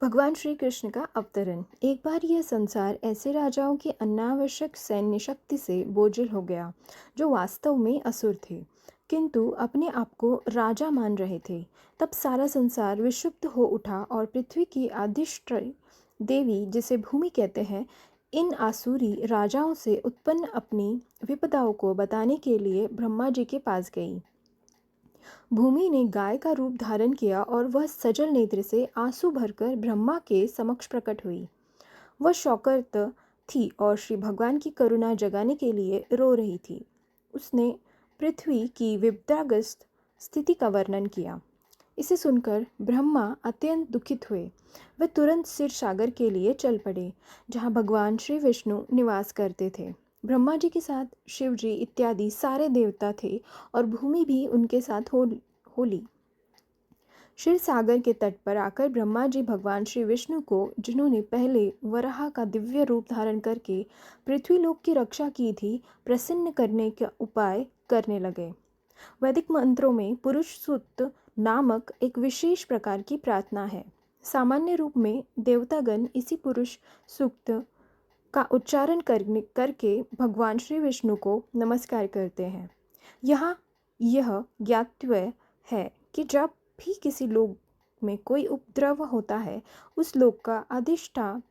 भगवान श्री कृष्ण का अवतरण। एक बार यह संसार ऐसे राजाओं की अनावश्यक सैन्य शक्ति से बोझिल हो गया जो वास्तव में असुर थे किंतु अपने आप को राजा मान रहे थे। तब सारा संसार विक्षुब्ध हो उठा और पृथ्वी की अधिष्ठात्री देवी, जिसे भूमि कहते हैं, इन आसुरी राजाओं से उत्पन्न अपनी विपदाओं को बताने के लिए ब्रह्मा जी के पास गई। भूमि ने गाय का रूप धारण किया और वह सजल नेत्र से आंसू भरकर ब्रह्मा के समक्ष प्रकट हुई। वह शौकत थी और श्री भगवान की करुणा जगाने के लिए रो रही थी। उसने पृथ्वी की विपदाग्रस्त स्थिति का वर्णन किया। इसे सुनकर ब्रह्मा अत्यंत दुखित हुए। वे तुरंत क्षीर सागर के लिए चल पड़े, जहाँ भगवान श्री विष्णु निवास करते थे। ब्रह्मा जी के साथ शिव जी इत्यादि सारे देवता थे और भूमि भी उनके साथ होली। क्षीर सागर के तट पर आकर ब्रह्मा जी भगवान श्री विष्णु को, जिन्होंने पहले वराह का दिव्य रूप धारण करके पृथ्वीलोक की रक्षा की थी, प्रसन्न करने का उपाय करने लगे। वैदिक मंत्रों में पुरुष सूक्त नामक एक विशेष प्रकार की प्रार्थना है। सामान्य रूप में देवतागण इसी पुरुष सूक्त का उच्चारण करके भगवान श्री विष्णु को नमस्कार करते हैं। यहाँ यह ज्ञातव्य है कि जब भी किसी लोक में कोई उपद्रव होता है, उस लोक का अधिष्ठा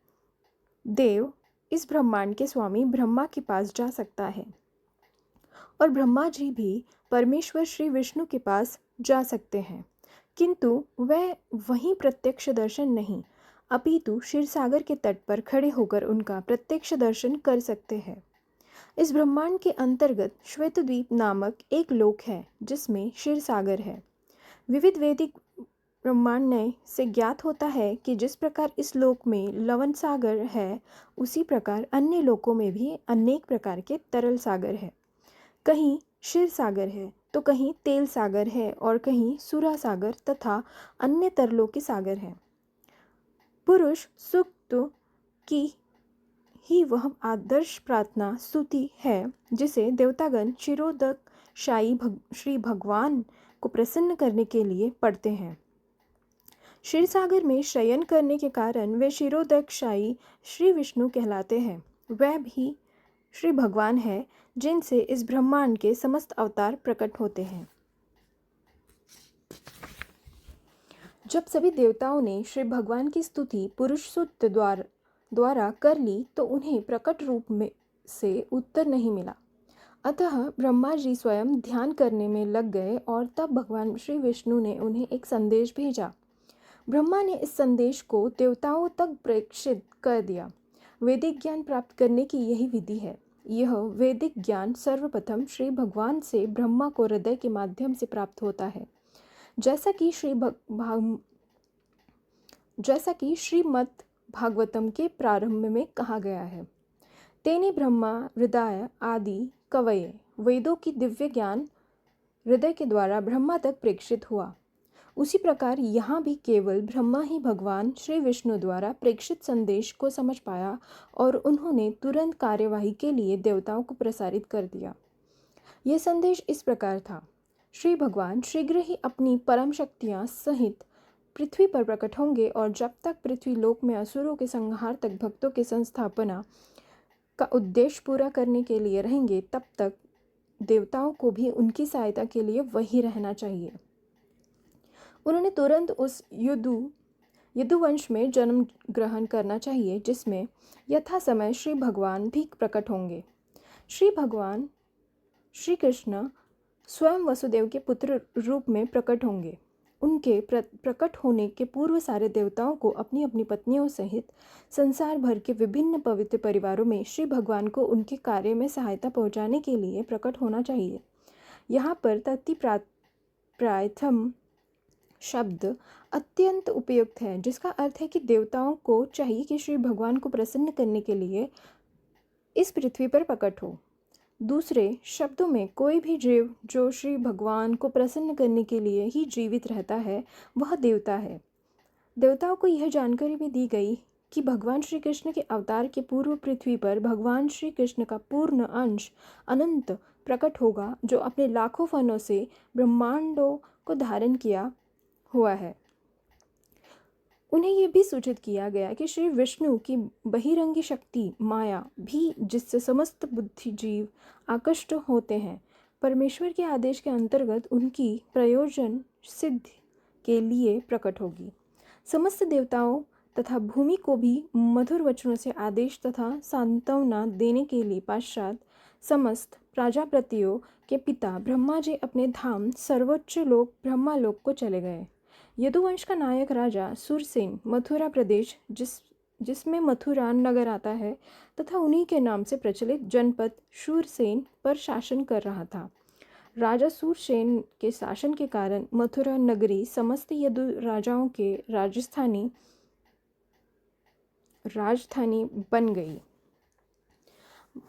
देव इस ब्रह्मांड के स्वामी ब्रह्मा के पास जा सकता है और ब्रह्मा जी भी परमेश्वर श्री विष्णु के पास जा सकते हैं, किंतु वह वहीं प्रत्यक्ष दर्शन नहीं, अपितु क्षीरसागर के तट पर खड़े होकर उनका प्रत्यक्ष दर्शन कर सकते हैं। इस ब्रह्मांड के अंतर्गत श्वेतद्वीप नामक एक लोक है जिसमें क्षीरसागर है। विविध वैदिक ब्रह्मांड से ज्ञात होता है कि जिस प्रकार इस लोक में लवण सागर है, उसी प्रकार अन्य लोकों में भी अनेक प्रकार के तरल सागर है। कहीं क्षीर सागर है तो कहीं तेल सागर है और कहीं सुरा सागर तथा अन्य तरलों के सागर हैं। पुरुष सूक्त की ही वह आदर्श प्रार्थना स्तुति है जिसे देवतागण क्षीरोदक शाही श्री भगवान को प्रसन्न करने के लिए पढ़ते हैं। क्षीरसागर में शयन करने के कारण वे क्षीरोदक शाही श्री विष्णु कहलाते हैं। वह भी श्री भगवान है जिनसे इस ब्रह्मांड के समस्त अवतार प्रकट होते हैं। जब सभी देवताओं ने श्री भगवान की स्तुति पुरुष सूक्त द्वारा कर ली तो उन्हें प्रकट रूप में से उत्तर नहीं मिला। अतः ब्रह्मा जी स्वयं ध्यान करने में लग गए और तब भगवान श्री विष्णु ने उन्हें एक संदेश भेजा। ब्रह्मा ने इस संदेश को देवताओं तक प्रेषित कर दिया। वैदिक ज्ञान प्राप्त करने की यही विधि है। यह वैदिक ज्ञान सर्वप्रथम श्री भगवान से ब्रह्मा को हृदय के माध्यम से प्राप्त होता है, जैसा कि श्रीमद् भागवतम के प्रारंभ में कहा गया है। तेने ब्रह्मा हृदय आदि कवये, वेदों की दिव्य ज्ञान हृदय के द्वारा ब्रह्मा तक प्रेषित हुआ। उसी प्रकार यहाँ भी केवल ब्रह्मा ही भगवान श्री विष्णु द्वारा प्रेषित संदेश को समझ पाया और उन्होंने तुरंत कार्यवाही के लिए देवताओं को प्रसारित कर दिया। यह संदेश इस प्रकार था: श्री भगवान शीघ्र ही अपनी परम शक्तियाँ सहित पृथ्वी पर प्रकट होंगे और जब तक पृथ्वी लोक में असुरों के संहार तक भक्तों के संस्थापना का उद्देश्य पूरा करने के लिए रहेंगे, तब तक देवताओं को भी उनकी सहायता के लिए वही रहना चाहिए। उन्होंने तुरंत उस यदुवंश में जन्म ग्रहण करना चाहिए जिसमें यथा समय श्री भगवान भी प्रकट होंगे। श्री भगवान श्री कृष्ण स्वयं वसुदेव के पुत्र रूप में प्रकट होंगे। उनके प्रकट होने के पूर्व सारे देवताओं को अपनी अपनी पत्नियों सहित संसार भर के विभिन्न पवित्र परिवारों में श्री भगवान को उनके कार्य में सहायता पहुंचाने के लिए प्रकट होना चाहिए। यहाँ पर तति प्रायथम शब्द अत्यंत उपयुक्त है, जिसका अर्थ है कि देवताओं को चाहिए कि श्री भगवान को प्रसन्न करने के लिए इस पृथ्वी पर प्रकट हो। दूसरे शब्दों में, कोई भी जीव जो श्री भगवान को प्रसन्न करने के लिए ही जीवित रहता है, वह देवता है। देवताओं को यह जानकारी भी दी गई कि भगवान श्री कृष्ण के अवतार के पूर्व पृथ्वी पर भगवान श्री कृष्ण का पूर्ण अंश अनंत प्रकट होगा, जो अपने लाखों फनों से ब्रह्मांडों को धारण किया हुआ है। उन्हें यह भी सूचित किया गया कि श्री विष्णु की बहिरंगी शक्ति माया भी, जिससे समस्त बुद्धिजीव आकृष्ट होते हैं, परमेश्वर के आदेश के अंतर्गत उनकी प्रयोजन सिद्धि के लिए प्रकट होगी। समस्त देवताओं तथा भूमि को भी मधुर वचनों से आदेश तथा सांत्वना देने के लिए पश्चात समस्त प्रजापतियों के पिता ब्रह्मा जी अपने धाम सर्वोच्च लोक ब्रह्मालोक को चले गए। यदुवंश का नायक राजा सूरसेन मथुरा प्रदेश जिसमें मथुरा नगर आता है तथा उन्हीं के नाम से प्रचलित जनपद शूरसेन पर शासन कर रहा था। राजा सूरसेन के शासन के कारण मथुरा नगरी समस्त यदु राजाओं के राजधानी बन गई।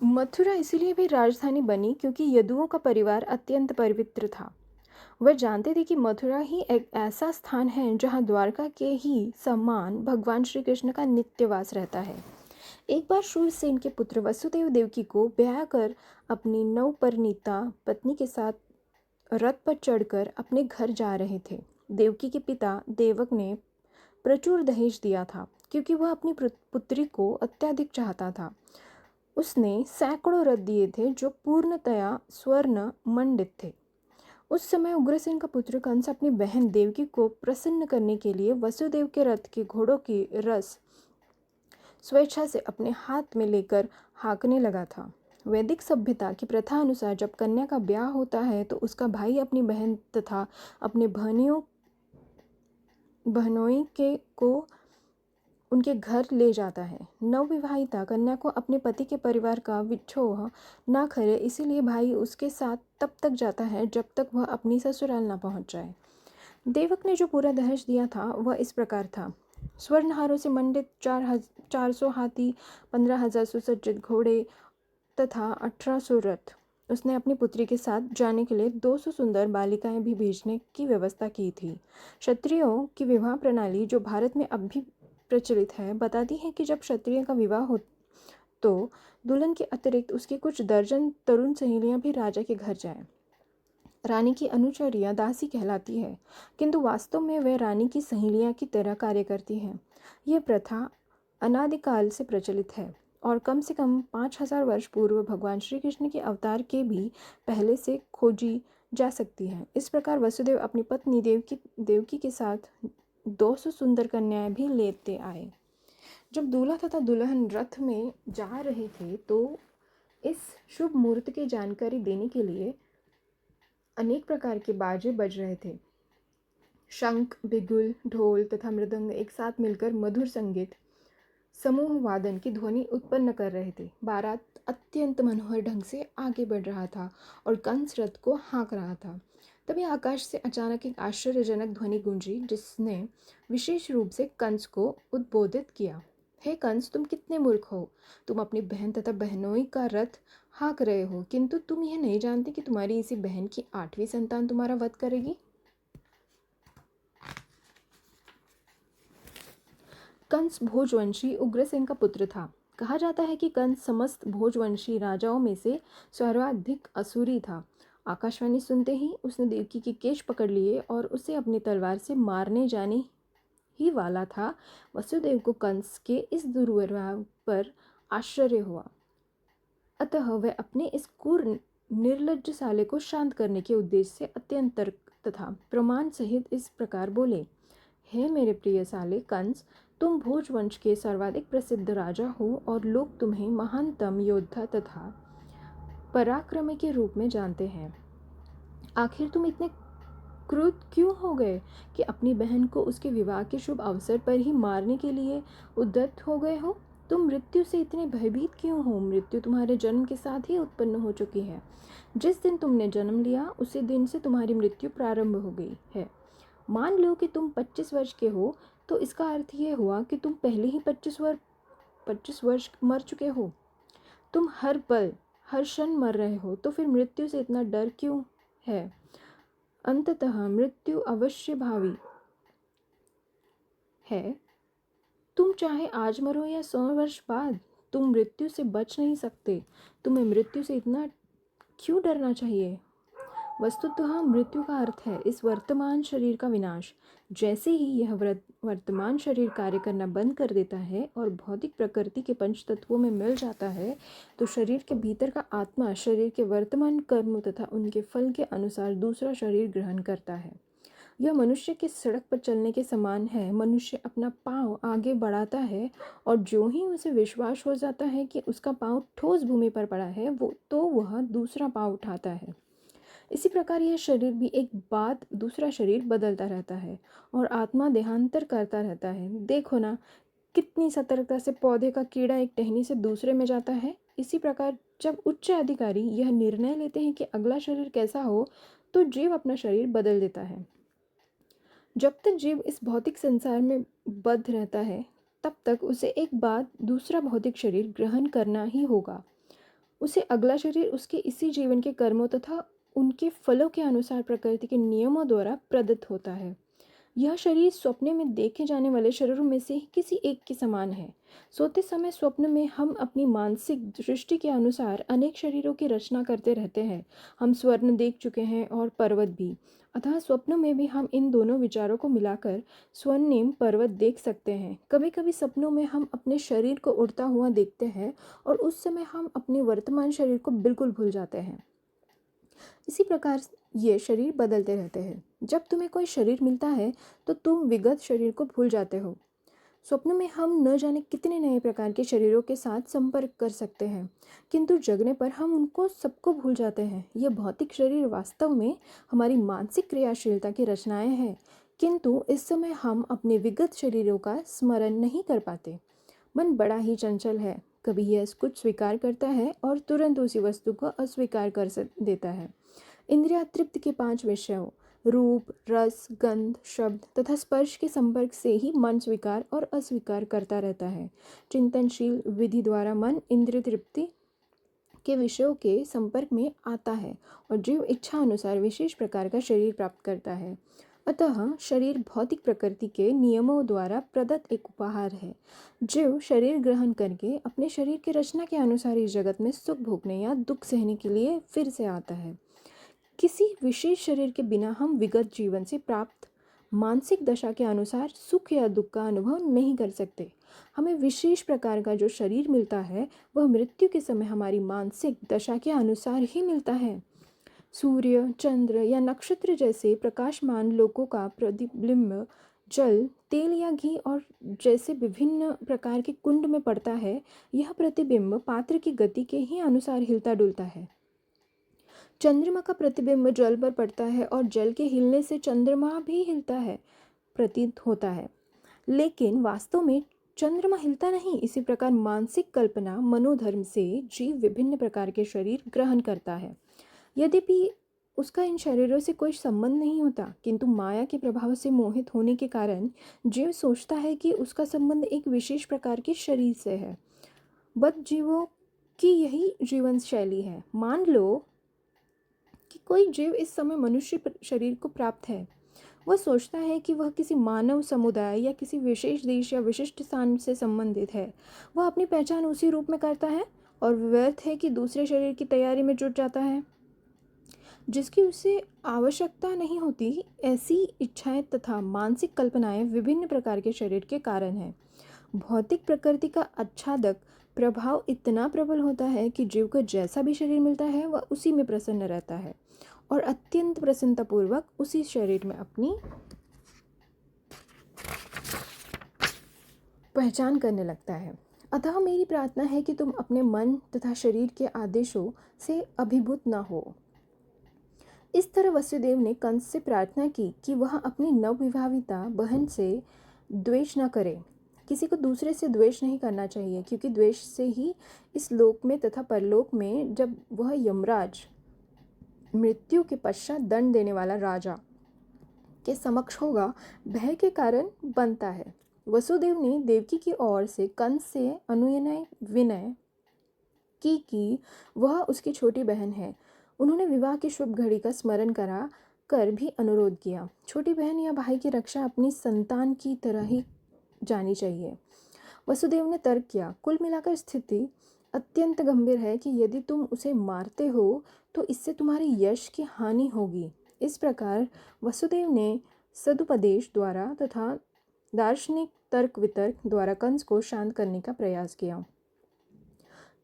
मथुरा इसीलिए भी राजधानी बनी क्योंकि यदुओं का परिवार अत्यंत पवित्र था। वह जानते थे कि मथुरा ही एक ऐसा स्थान है जहाँ द्वारका के ही समान भगवान श्री कृष्ण का नित्यवास रहता है। एक बार शूरसेन के पुत्र वसुदेव देवकी को ब्याह कर अपनी नवपरिणीता पत्नी के साथ रथ पर चढ़कर अपने घर जा रहे थे। देवकी के पिता देवक ने प्रचुर दहेज दिया था क्योंकि वह अपनी पुत्री को अत्यधिक चाहता था। उसने सैकड़ों रथ दिए थे जो पूर्णतया स्वर्ण मंडित थे। उस समय उग्रसेन का पुत्र कंस अपनी बहन देवकी को प्रसन्न करने के लिए वसुदेव के रथ के घोड़ों की रस स्वेच्छा से अपने हाथ में लेकर हाँकने लगा था। वैदिक सभ्यता की प्रथा अनुसार जब कन्या का ब्याह होता है तो उसका भाई अपनी बहन तथा अपने बहनोई के को उनके घर ले जाता है। नवविवाहिता कन्या को अपने पति के परिवार का विछोह ना करे, इसीलिए भाई उसके साथ तब तक जाता है जब तक वह अपनी ससुराल ना पहुंच जाए। देवक ने जो पूरा दहेज दिया था वह इस प्रकार था: स्वर्णहारों से मंडित 400 हाथी, 15,000 सुसज्जित घोड़े तथा 1800 रथ। उसने अपनी पुत्री के साथ जाने के लिए 200 सुंदर बालिकाएं भी भेजने की व्यवस्था की थी। क्षत्रियों की विवाह प्रणाली, जो भारत में अब भी प्रचलित है, बताती है कि जब क्षत्रिय का विवाह हो तो दुल्हन के अतिरिक्त उसकी कुछ दर्जन तरुण सहेलियां भी राजा के घर जाएं। रानी की अनुचरिया दासी कहलाती है, किंतु वास्तव में वे रानी की सहेलियां की तरह कार्य करती हैं। यह प्रथा अनादिकाल से प्रचलित है और कम से कम 5,000 वर्ष पूर्व भगवान श्री कृष्ण के अवतार के भी पहले से खोजी जा सकती है। इस प्रकार वसुदेव अपनी पत्नी देवकी के साथ 200 सुंदर कन्याएं भी लेते आए। जब दूल्हा तथा दुल्हन रथ में जा रहे थे तो इस शुभ मुहूर्त की जानकारी देने के लिए अनेक प्रकार के बाजे बज रहे थे। शंख, बिगुल, ढोल तथा मृदंग एक साथ मिलकर मधुर संगीत समूह वादन की ध्वनि उत्पन्न कर रहे थे। बारात अत्यंत मनोहर ढंग से आगे बढ़ रहा था और कंस रथ को हाँक रहा था। तभी आकाश से अचानक एक आश्चर्यजनक ध्वनि गूंजी, जिसने विशेष रूप से कंस को उद्बोधित किया। हे कंस, तुम कितने मूर्ख हो! तुम अपनी बहन तथा बहनोई का रथ हाँक रहे हो, किंतु तुम यह नहीं जानते कि तुम्हारी इसी बहन की 8वीं संतान तुम्हारा वध करेगी। कंस भोजवंशी उग्रसेन का पुत्र था। कहा जाता है कि कंस समस्त भोजवंशी राजाओं में से सर्वाधिक असुरी था। आकाशवाणी सुनते ही उसने देवकी के केश पकड़ लिए और उसे अपनी तलवार से मारने जाने ही वाला था। वसुदेव को कंस के इस दुर्व्यवहार पर आश्चर्य हुआ, अतः वह अपने इस क्रूर निर्लज्ज साले को शांत करने के उद्देश्य से अत्यंत तर्क तथा प्रमाण सहित इस प्रकार बोले: हे मेरे प्रिय साले कंस, तुम भोजवंश के सर्वाधिक प्रसिद्ध राजा हो और लोग तुम्हें महानतम योद्धा तथा पराक्रमी के रूप में जानते हैं। आखिर तुम इतने क्रुद्ध क्यों हो गए कि अपनी बहन को उसके विवाह के शुभ अवसर पर ही मारने के लिए उद्यत हो गए हो? तुम मृत्यु से इतने भयभीत क्यों हो? मृत्यु तुम्हारे जन्म के साथ ही उत्पन्न हो चुकी है। जिस दिन तुमने जन्म लिया उसी दिन से तुम्हारी मृत्यु प्रारंभ हो गई है। मान लो कि तुम 25 वर्ष के हो, तो इसका अर्थ यह हुआ कि तुम पहले ही 25 वर्ष मर चुके हो। तुम हर पल हर क्षण मर रहे हो, तो फिर मृत्यु से इतना डर क्यों है? अंततः मृत्यु अवश्य भावी है। तुम चाहे आज मरो या 100 वर्ष बाद, तुम मृत्यु से बच नहीं सकते। तुम्हें मृत्यु से इतना क्यों डरना चाहिए? वस्तुतः मृत्यु का अर्थ है इस वर्तमान शरीर का विनाश। जैसे ही यह वर्तमान शरीर कार्य करना बंद कर देता है और भौतिक प्रकृति के पंच तत्वों में मिल जाता है, तो शरीर के भीतर का आत्मा शरीर के वर्तमान कर्म तथा उनके फल के अनुसार दूसरा शरीर ग्रहण करता है। यह मनुष्य की सड़क पर चलने के समान है। मनुष्य अपना पाँव आगे बढ़ाता है और जो ही उसे विश्वास हो जाता है कि उसका पाँव ठोस भूमि पर पड़ा है, वह दूसरा पाँव उठाता है। इसी प्रकार यह शरीर भी एक बाद दूसरा शरीर बदलता रहता है और आत्मा देहांतर करता रहता है। देखो ना, कितनी सतर्कता से पौधे का कीड़ा एक टहनी से दूसरे में जाता है। इसी प्रकार जब उच्च अधिकारी यह निर्णय लेते हैं कि अगला शरीर कैसा हो, तो जीव अपना शरीर बदल देता है। जब तक जीव इस भौतिक संसार में बद्ध रहता है, तब तक उसे एक बाद दूसरा भौतिक शरीर ग्रहण करना ही होगा। उसे अगला शरीर उसके इसी जीवन के कर्मों तथा उनके फलों के अनुसार प्रकृति के नियमों द्वारा प्रदत्त होता है। यह शरीर स्वप्न में देखे जाने वाले शरीरों में से ही किसी एक के समान है। सोते समय स्वप्न में हम अपनी मानसिक दृष्टि के अनुसार अनेक शरीरों की रचना करते रहते हैं। हम स्वर्ण देख चुके हैं और पर्वत भी। अतः स्वप्न में भी हम इन दोनों विचारों को मिलाकर स्वर्णिम पर्वत देख सकते हैं। कभी कभी सपनों में हम अपने शरीर को उड़ता हुआ देखते हैं और उस समय हम अपने वर्तमान शरीर को बिल्कुल भूल जाते हैं। इसी प्रकार ये शरीर बदलते रहते हैं। जब तुम्हें कोई शरीर मिलता है तो तुम विगत शरीर को भूल जाते हो। स्वप्न में हम न जाने कितने नए प्रकार के शरीरों के साथ संपर्क कर सकते हैं, किंतु जगने पर हम उनको सबको भूल जाते हैं। यह भौतिक शरीर वास्तव में हमारी मानसिक क्रियाशीलता की रचनाएं हैं, किंतु इस समय हम अपने विगत शरीरों का स्मरण नहीं कर पाते। मन बड़ा ही चंचल है। कभी यह कुछ स्वीकार करता है और तुरंत उसी वस्तु को अस्वीकार कर देता है। इंद्रिय तृप्ति के 5 विषयों रूप, रस, गंध, शब्द तथा स्पर्श के संपर्क से ही मन स्वीकार और अस्वीकार करता रहता है। चिंतनशील विधि द्वारा मन इंद्रिय तृप्ति के विषयों के संपर्क में आता है और जीव इच्छा अनुसार विशेष प्रकार का शरीर प्राप्त करता है। अतः शरीर भौतिक प्रकृति के नियमों द्वारा प्रदत्त एक उपहार है। जीव शरीर ग्रहण करके अपने शरीर की रचना के अनुसार इस जगत में सुख भोगने या दुख सहने के लिए फिर से आता है। किसी विशेष शरीर के बिना हम विगत जीवन से प्राप्त मानसिक दशा के अनुसार सुख या दुख का अनुभव नहीं कर सकते। हमें विशेष प्रकार का जो शरीर मिलता है वह मृत्यु के समय हमारी मानसिक दशा के अनुसार ही मिलता है। सूर्य, चंद्र या नक्षत्र जैसे प्रकाशमान लोकों का प्रतिबिंब जल, तेल या घी और जैसे विभिन्न प्रकार के कुंड में पड़ता है, यह प्रतिबिंब पात्र की गति के ही अनुसार हिलता डुलता है। चंद्रमा का प्रतिबिंब जल पर पड़ता है और जल के हिलने से चंद्रमा भी हिलता है प्रतीत होता है, लेकिन वास्तव में चंद्रमा हिलता नहीं। इसी प्रकार मानसिक कल्पना मनोधर्म से जीव विभिन्न प्रकार के शरीर ग्रहण करता है। यद्यपि उसका इन शरीरों से कोई संबंध नहीं होता, किंतु माया के प्रभाव से मोहित होने के कारण जीव सोचता है कि उसका संबंध एक विशेष प्रकार के शरीर से है। बद्ध जीवों की यही जीवन शैली है। मान लो कि कोई जीव इस समय मनुष्य शरीर को प्राप्त है। वह सोचता है कि वह किसी मानव समुदाय या किसी विशेष देश या विशिष्ट स्थान से संबंधित है। वह अपनी पहचान उसी रूप में करता है और व्यर्थ है कि दूसरे शरीर की तैयारी में जुट जाता है जिसकी उसे आवश्यकता नहीं होती। ऐसी इच्छाएं तथा मानसिक कल्पनाएं विभिन्न प्रकार के शरीर के कारण है। भौतिक प्रकृति का आच्छादक प्रभाव इतना प्रबल होता है कि जीव को जैसा भी शरीर मिलता है वह उसी में प्रसन्न रहता है और अत्यंत प्रसन्नतापूर्वक उसी शरीर में अपनी पहचान करने लगता है। अतः मेरी प्रार्थना है कि तुम अपने मन तथा शरीर के आदेशों से अभिभूत न हो। इस तरह वसुदेव ने कंस से प्रार्थना की कि वह अपनी नवविवाहिता बहन से द्वेष न करे। किसी को दूसरे से द्वेष नहीं करना चाहिए, क्योंकि द्वेष से ही इस लोक में तथा परलोक में जब वह यमराज मृत्यु के पश्चात दंड देने वाला राजा के समक्ष होगा, भय के कारण बनता है। वसुदेव ने देवकी की ओर से कंस से अनुनय विनय की कि वह उसकी छोटी बहन है। उन्होंने विवाह की शुभ घड़ी का स्मरण करा कर भी अनुरोध किया। छोटी बहन या भाई की रक्षा अपनी संतान की तरह ही जानी चाहिए। वसुदेव ने तर्क किया, कुल मिलाकर स्थिति अत्यंत गंभीर है कि यदि तुम उसे मारते हो तो इससे तुम्हारे यश की हानि होगी। इस प्रकार वसुदेव ने सदुपदेश द्वारा तथा दार्शनिक तर्क वितर्क द्वारा कंस को शांत करने का प्रयास किया,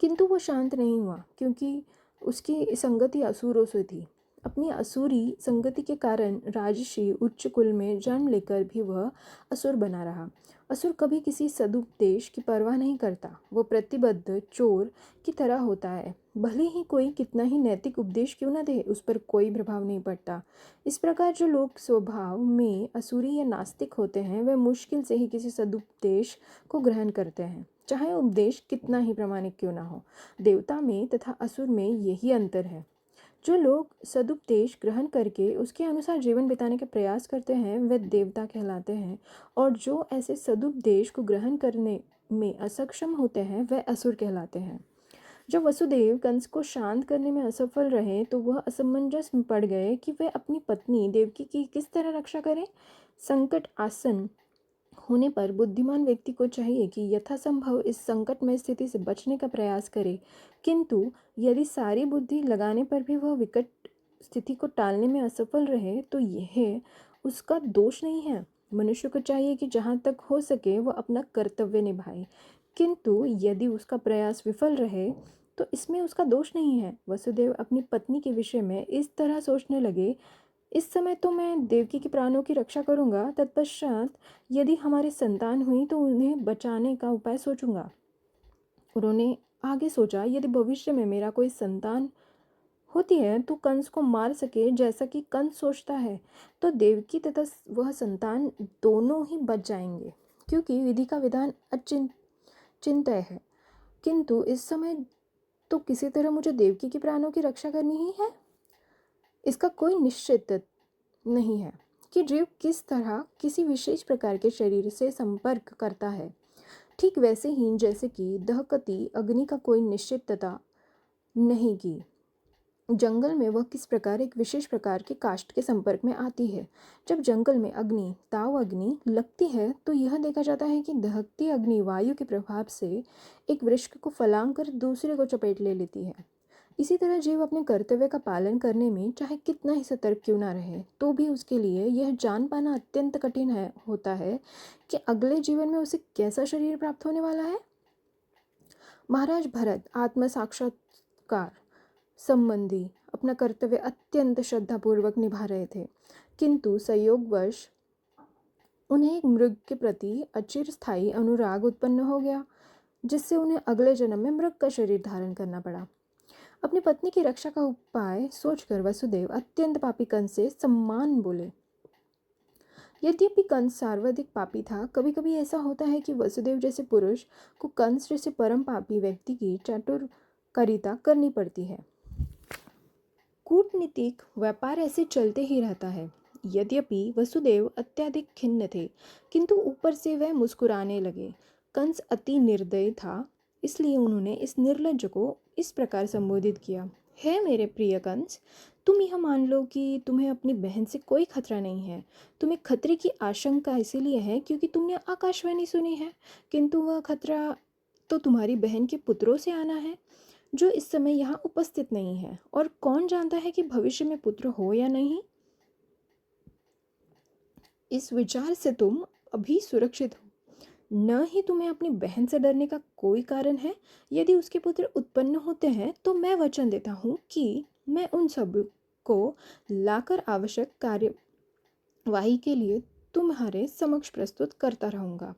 किंतु वो शांत नहीं हुआ क्योंकि उसकी संगति असुरों से थी। अपनी असुरी संगति के कारण राजसी उच्च कुल में जन्म लेकर भी वह असुर बना रहा। असुर कभी किसी सदुपदेश की परवाह नहीं करता, वो प्रतिबद्ध चोर की तरह होता है। भले ही कोई कितना ही नैतिक उपदेश क्यों न दे, उस पर कोई प्रभाव नहीं पड़ता। इस प्रकार जो लोग स्वभाव में असुरी या नास्तिक होते हैं, वे मुश्किल से ही किसी सदुपदेश को ग्रहण करते हैं, चाहे उपदेश कितना ही प्रामाणिक क्यों ना हो। देवता में तथा असुर में यही अंतर है। जो लोग सदुपदेश ग्रहण करके उसके अनुसार जीवन बिताने का प्रयास करते हैं, वे देवता कहलाते हैं, और जो ऐसे सदुपदेश को ग्रहण करने में असक्षम होते हैं, वे असुर कहलाते हैं। जब वसुदेव कंस को शांत करने में असफल रहे तो वह असमंजस में पड़ गए कि वे अपनी पत्नी देवकी की किस तरह रक्षा करें। संकट आसन होने पर बुद्धिमान व्यक्ति को चाहिए कि यथासंभव इस संकटमय स्थिति से बचने का प्रयास करे, किंतु यदि सारी बुद्धि लगाने पर भी वह विकट स्थिति को टालने में असफल रहे तो यह उसका दोष नहीं है। मनुष्य को चाहिए कि जहाँ तक हो सके वह अपना कर्तव्य निभाए, किंतु यदि उसका प्रयास विफल रहे तो इसमें उसका दोष नहीं है। वसुदेव अपनी पत्नी के विषय में इस तरह सोचने लगे, इस समय तो मैं देवकी के प्राणों की रक्षा करूंगा, तत्पश्चात यदि हमारी संतान हुई तो उन्हें बचाने का उपाय सोचूंगा। उन्होंने आगे सोचा, यदि भविष्य में मेरा कोई संतान होती है तो कंस को मार सके जैसा कि कंस सोचता है, तो देवकी तथा वह संतान दोनों ही बच जाएंगे, क्योंकि विधि का विधान चिंतय है। किंतु इस समय तो किसी तरह मुझे देवकी के प्राणों की रक्षा करनी ही है। इसका कोई निश्चित नहीं है कि जीव किस तरह किसी विशेष प्रकार के शरीर से संपर्क करता है। ठीक वैसे ही जैसे कि दहकती अग्नि का कोई निश्चितता नहीं कि जंगल में वह किस प्रकार एक विशेष प्रकार के काष्ठ के संपर्क में आती है। जब जंगल में अग्नि ताव अग्नि लगती है तो यह देखा जाता है कि दहकती अग्नि वायु के प्रभाव से एक वृक्ष को फलांग कर दूसरे को चपेट ले लेती है। इसी तरह जीव अपने कर्तव्य का पालन करने में चाहे कितना ही सतर्क क्यों ना रहे, तो भी उसके लिए यह जान पाना अत्यंत कठिन होता है कि अगले जीवन में उसे कैसा शरीर प्राप्त होने वाला है। महाराज भरत आत्म साक्षात्कार संबंधी अपना कर्तव्य अत्यंत श्रद्धापूर्वक निभा रहे थे, किंतु संयोगवश उन्हें एक मृग के प्रति अचिरस्थायी अनुराग उत्पन्न हो गया, जिससे उन्हें अगले जन्म में मृग का शरीर धारण करना पड़ा। अपनी पत्नी की रक्षा का उपाय सोचकर वसुदेव अत्यंत पापी कंस से सम्मान बोले। यद्यपि कंस सर्वाधिक पापी था, कभी कभी ऐसा होता है कि वसुदेव जैसे पुरुष को कंस जैसे परम पापी व्यक्ति की चाटुकारिता करनी पड़ती है। कूटनीतिक व्यापार ऐसे चलते ही रहता है। यद्यपि वसुदेव अत्यधिक खिन्न थे, किंतु ऊपर से वह मुस्कुराने लगे। कंस अति निर्दयी था, इसलिए उन्होंने इस निर्लज्ज को इस प्रकार संबोधित किया, हे मेरे प्रिय कंस, तुम यह मान लो कि तुम्हें अपनी बहन से कोई खतरा नहीं है। तुम्हें खतरे की आशंका इसीलिए है क्योंकि तुमने आकाशवाणी सुनी है, किंतु वह खतरा तो तुम्हारी बहन के पुत्रों से आना है, जो इस समय यहाँ उपस्थित नहीं है, और कौन जानता है कि भविष्य में पुत्र हो या नहीं। इस विचार से तुम अभी सुरक्षित हो, न ही तुम्हें अपनी बहन से डरने का कोई कारण है। यदि उसके पुत्र उत्पन्न होते हैं तो मैं वचन देता हूँ कि मैं उन सब को लाकर आवश्यक कार्यवाही के लिए तुम्हारे समक्ष प्रस्तुत करता रहूँगा।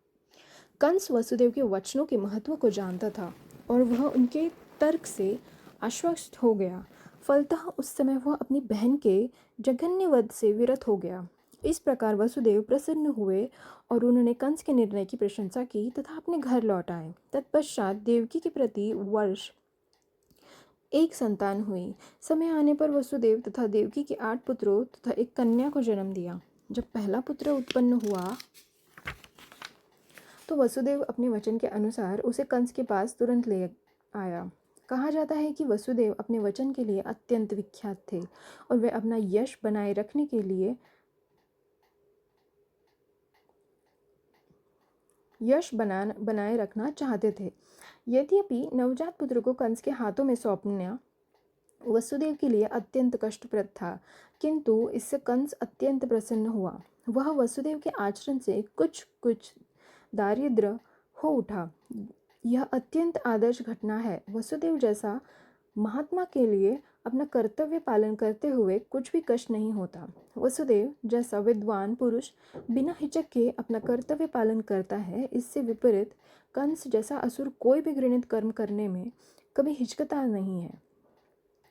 कंस वसुदेव के वचनों के महत्व को जानता था और वह उनके तर्क से आश्वस्त हो गया। फलतः उस समय वह अपनी बहन के जघन्य वध से विरत हो गया। इस प्रकार वसुदेव प्रसन्न हुए और उन्होंने कंस के निर्णय की प्रशंसा की तथा अपने घर लौट आए। तत्पश्चात देवकी के प्रति वर्ष एक संतान हुई। समय आने पर वसुदेव तथा देवकी के 8 पुत्रों तथा एक कन्या को जन्म दिया। जब पहला पुत्र उत्पन्न हुआ तो वसुदेव अपने वचन के अनुसार उसे कंस के पास तुरंत ले आया। कहा जाता है कि वसुदेव अपने वचन के लिए अत्यंत विख्यात थे और वे अपना यश बनाए रखने के लिए बनाए रखना चाहते थे। यद्यपि नवजात पुत्र को कंस के हाथों में सौंपना वसुदेव के लिए अत्यंत कष्टप्रद था, किंतु इससे कंस अत्यंत प्रसन्न हुआ। वह वसुदेव के आचरण से कुछ कुछ दारिद्र हो उठा। यह अत्यंत आदर्श घटना है। वसुदेव जैसा महात्मा के लिए अपना कर्तव्य पालन करते हुए कुछ भी कष्ट नहीं होता। वसुदेव जैसा विद्वान पुरुष बिना हिचक के अपना कर्तव्य पालन करता है। इससे विपरीत कंस जैसा असुर कोई भी घृणित कर्म करने में कभी हिचकता नहीं है।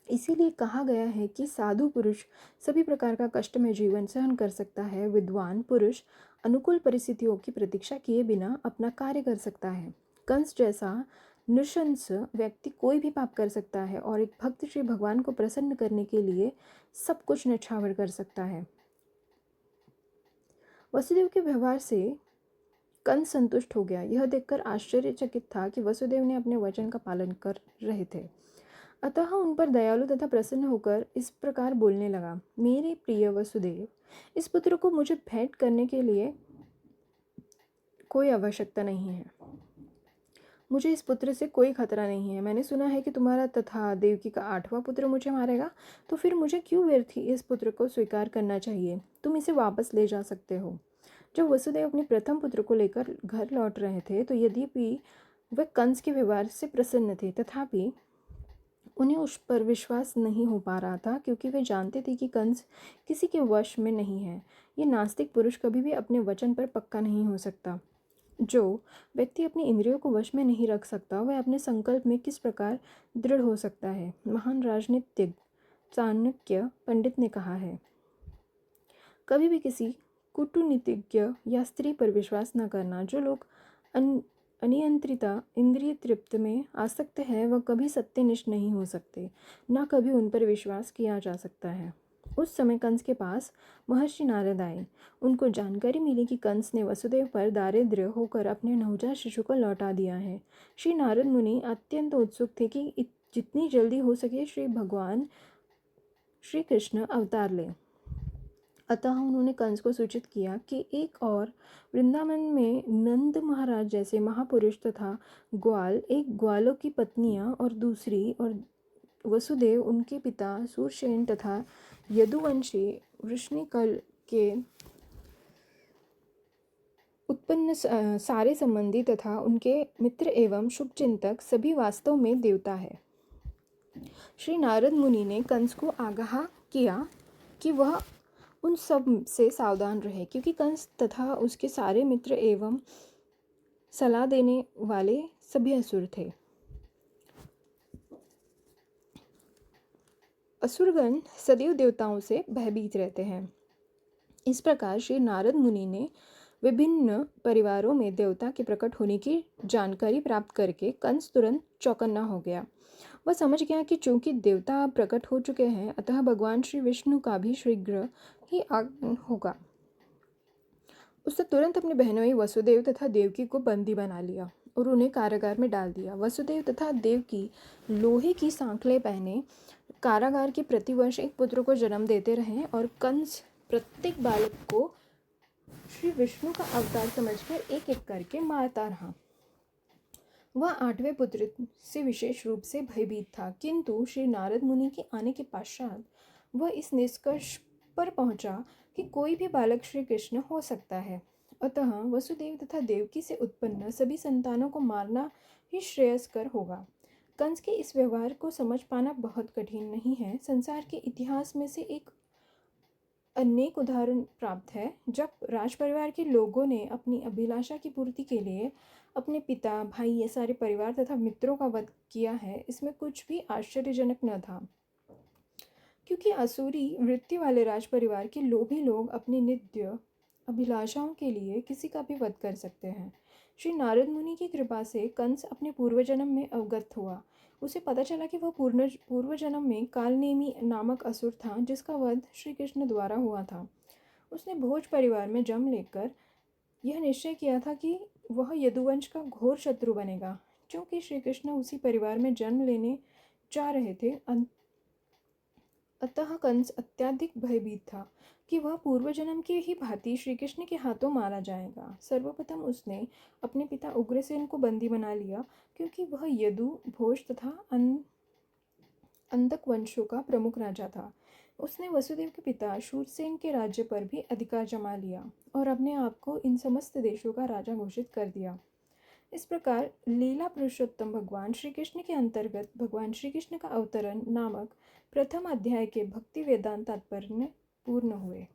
इसीलिए कहा गया है कि साधु पुरुष सभी प्रकार का कष्टमय जीवन सहन कर सकता है। विद्वान पुरुष अनुकूल परिस्थितियों की प्रतीक्षा किए बिना अपना कार्य कर सकता है। कंस जैसा नृशंस व्यक्ति कोई भी पाप कर सकता है और एक भक्त श्री भगवान को प्रसन्न करने के लिए सब कुछ न्यौछावर कर सकता है। वसुदेव के व्यवहार से कंस संतुष्ट हो गया। यह देखकर आश्चर्यचकित था कि वसुदेव ने अपने वचन का पालन कर रहे थे। अतः उन पर दयालु तथा प्रसन्न होकर इस प्रकार बोलने लगा, मेरे प्रिय वसुदेव, इस पुत्र को मुझे भेंट करने के लिए कोई आवश्यकता नहीं है। मुझे इस पुत्र से कोई खतरा नहीं है। मैंने सुना है कि तुम्हारा तथा देवकी का 8वां पुत्र मुझे मारेगा, तो फिर मुझे क्यों व्यर्थ ही इस पुत्र को स्वीकार करना चाहिए। तुम इसे वापस ले जा सकते हो। जब वसुदेव अपने प्रथम पुत्र को लेकर घर लौट रहे थे, तो यद्यपि वे कंस के व्यवहार से प्रसन्न थे, तथापि उन्हें उस पर विश्वास नहीं हो पा रहा था, क्योंकि वे जानते थे कि कंस किसी के वश में नहीं है। ये नास्तिक पुरुष कभी भी अपने वचन पर पक्का नहीं हो सकता। जो व्यक्ति अपनी इंद्रियों को वश में नहीं रख सकता, वह अपने संकल्प में किस प्रकार दृढ़ हो सकता है। महान राजनीतिज्ञ चाणक्य पंडित ने कहा है, कभी भी किसी कूटनीतिज्ञ या स्त्री पर विश्वास न करना। जो लोग अनियंत्रिता इंद्रिय तृप्त में आसक्त है, वह कभी सत्यनिष्ठ नहीं हो सकते, न कभी उन पर विश्वास किया जा सकता है। उस समय कंस के पास महर्षि नारद आए। उनको जानकारी मिली कि कंस ने वसुदेव पर दारिद्र्य होकर अपने नवजात शिशु को लौटा दिया है। श्री नारद मुनि अत्यंत उत्सुक थे कि जितनी जल्दी हो सके श्री भगवान श्री कृष्ण अवतार ले। अतः उन्होंने कंस को सूचित किया कि एक और वृंदावन में नंद महाराज जैसे महापुरुष तथा ग्वाल, एक ग्वालों की पत्नियां और दूसरी, और वसुदेव उनके पिता सूरसेन तथा यदुवंशी वृष्णिकल के उत्पन्न सारे संबंधी तथा उनके मित्र एवं शुभचिंतक सभी वास्तव में देवता है। श्री नारद मुनि ने कंस को आगाह किया कि वह उन सब से सावधान रहे, क्योंकि कंस तथा उसके सारे मित्र एवं सलाह देने वाले सभी असुर थे। असुरगण सदैव देवताओं से भयभीत रहते हैं। इस प्रकार श्री नारद मुनि ने विभिन्न परिवारों में देवता के प्रकट होने की जानकारी प्राप्त करके कंस तुरंत चौकन्ना हो गया। वह समझ गया कि चूंकि देवता प्रकट हो चुके हैं, अतः भगवान श्री विष्णु का भी शीघ्र ही आगमन होगा। उसने तुरंत अपनी बहनों वसुदेव तथा देवकी को बंदी बना लिया और उन्हें कारागार में डाल दिया। वसुदेव तथा देवकी लोहे की सांकलें पहने कारागार के प्रतिवर्ष एक पुत्र को जन्म देते रहे, और कंस प्रत्येक बालक को श्री विष्णु का अवतार समझकर एक एक करके मारता रहा। वह 8वें पुत्र से विशेष रूप से भयभीत था, किंतु श्री नारद मुनि के आने के पश्चात वह इस निष्कर्ष पर पहुंचा कि कोई भी बालक श्री कृष्ण हो सकता है। अतः वसुदेव तथा देवकी से उत्पन्न सभी संतानों को मारना ही श्रेयस्कर होगा। कंस के इस व्यवहार को समझ पाना बहुत कठिन नहीं है। संसार के इतिहास में से एक अनेक उदाहरण प्राप्त है जब राजपरिवार के लोगों ने अपनी अभिलाषा की पूर्ति के लिए अपने पिता, भाई या सारे परिवार तथा मित्रों का वध किया है। इसमें कुछ भी आश्चर्यजनक न था, क्योंकि असुरी वृत्ति वाले राजपरिवार के लोभी लोग अपनी नित्य अभिलाषाओं के लिए किसी का भी वध कर सकते हैं। श्री नारद मुनि की कृपा से कंस अपने पूर्वजन्म में अवगत हुआ। उसे पता चला कि वह पूर्वजन्म में कालनेमी नामक असुर था, जिसका वध श्री कृष्ण द्वारा हुआ था। उसने भोज परिवार में जन्म लेकर यह निश्चय किया था कि वह यदुवंश का घोर शत्रु बनेगा। क्योंकि श्री कृष्ण उसी परिवार में जन्म लेने जा रहे थे, अतः कंस अत्यधिक भयभीत था कि वह पूर्वजन्म के ही भांति श्री कृष्ण के हाथों मारा जाएगा। सर्वप्रथम उसने अपने पिता उग्रसेन को बंदी बना लिया, क्योंकि वह यदु, भोज तथा अंधक वंशों का प्रमुख राजा था। उसने वसुदेव के पिता शूरसेन के राज्य पर भी अधिकार जमा लिया और अपने आप को इन समस्त देशों का राजा घोषित कर दिया। इस प्रकार लीला पुरुषोत्तम भगवान श्री कृष्ण के अंतर्गत भगवान श्री कृष्ण का अवतरण नामक प्रथम अध्याय के भक्ति वेदांत तात्पर्य पूर्ण हुए।